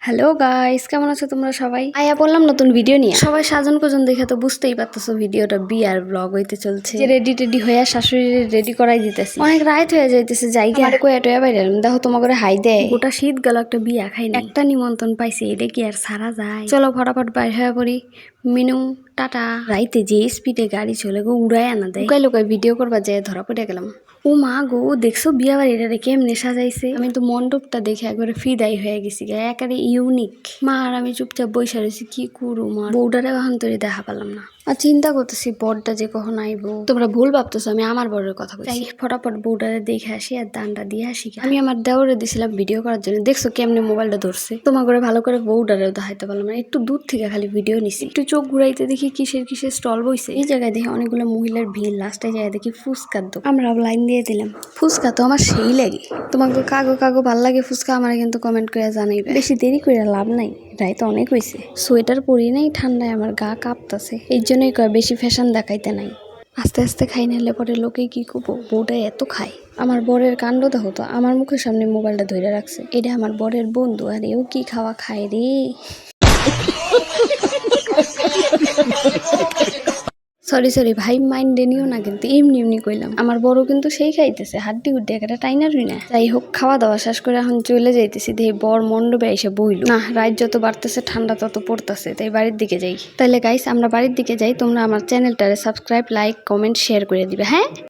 Hello guys, কেমন আছো তোমরা সবাই? আয়া বললাম নতুন ভিডিও নিয়ে। সবাই সাজন কোজন দেখে তো বুঝতেই পারতেছো ভিডিওটা বিয়ার ব্লগ হইতে চলছে। যে রেডি হইয়া শাশুড়ি রেডি করাই দিতেছি। অনেক রাত হয়ে যাইতেছে, জায়গা আর কয়ে টয়া বাইরাম। দেখো তোমার করে হাই দেয়। গোটা শীত গেল, একটা বিয়া খাইনি, একটা নিমন্ত্রণ পাইছি, এটা কি আর সারা যায়? চলো ফটাফট বাইর হয়ে পড়ি। মিনু টাটা। রাইতে যে স্পিডে গাড়ি চলে গো, উড়াই আনা দেয়। লুকাই ভিডিও করবা যায় ধরা পড়ে গেলাম। ও মা গো, দেখছো বিয়া বাড়িটারে কেমনে সাজাইছে? আমি তো মণ্ডপটা দেখে একবারে ফিদাই হয়ে গেছি, একেবারে ইউনিক। মা আর আমি চুপচাপ বসে রয়েছি, কি করু মা, বউডারে এখন তোরে দেখা পেলাম না। আর চিন্তা করতেছি বরটা যে কখন আইবো। তোমরা ভুল ভাবতেছো, আমি আমার বরের কথা বলছি। ফটাফট বউডারে দেখে আসি আর দানটা দিয়ে আসি। আমি আমার দেওরে দিছিলাম ভিডিও করার জন্য, দেখছো কেমনে মোবাইলটা ধরছে। তোমার করে ভালো করে বউডারেও দেখাইতে পারলাম না, একটু দূর থেকে খালি ভিডিও নিছি। একটু চোখ ঘুরাইতে দেখি কিসের স্টল বইছে। এই জায়গায় দেখি অনেকগুলো মহিলার ভিড়, লাস্টে যায় দেখি ফুচকার দোকান। আমরাও লাইন দিয়ে দিলাম। ফুচকা তো আমার সেই লাগে। তোমাকে কাগো ভাল লাগে ফুচকা? আমার কিন্তু কমেন্ট করে জানাইবে। বেশি দেরি করে লাভ নাই, রায় তো অনেক হয়েছে। সোয়েটার পরি নাই, ঠান্ডায় আমার গা কাঁপতাছে, এই জন্যই কয় বেশি ফ্যাশন দেখাইতে নাই। আস্তে আস্তে খাই নিলে পরে লোকে কি করবো, বউটা এত খায়। আমার বরের কাণ্ড দেখো তো, আমার মুখের সামনে মোবাইলটা ধরে রাখছে। এটা আমার বরের বন্ধু, আর এও কি খাওয়া খায় রে। সরি ভাই, মাইন্ডে নিও না, কিন্তু এমনি কইলাম। আমার বড় কিন্তু সেই খাইতেছে, হাড্ডি হুড্ডি একটা টাইনা রুই না। যাই হোক, খাওয়া দাওয়া শেষ করে এখন চলে যাইতেছি। দেখি বর মণ্ডপে এসে বইল না। রাত যত বাড়তেছে ঠান্ডা তত পড়তেছে, তাই বাড়ির দিকে যাই। তাইলে গাইস, আমরা বাড়ির দিকে যাই। তোমরা আমার চ্যানেলটারে সাবস্ক্রাইব, লাইক, কমেন্ট, শেয়ার করে দিবে, হ্যাঁ।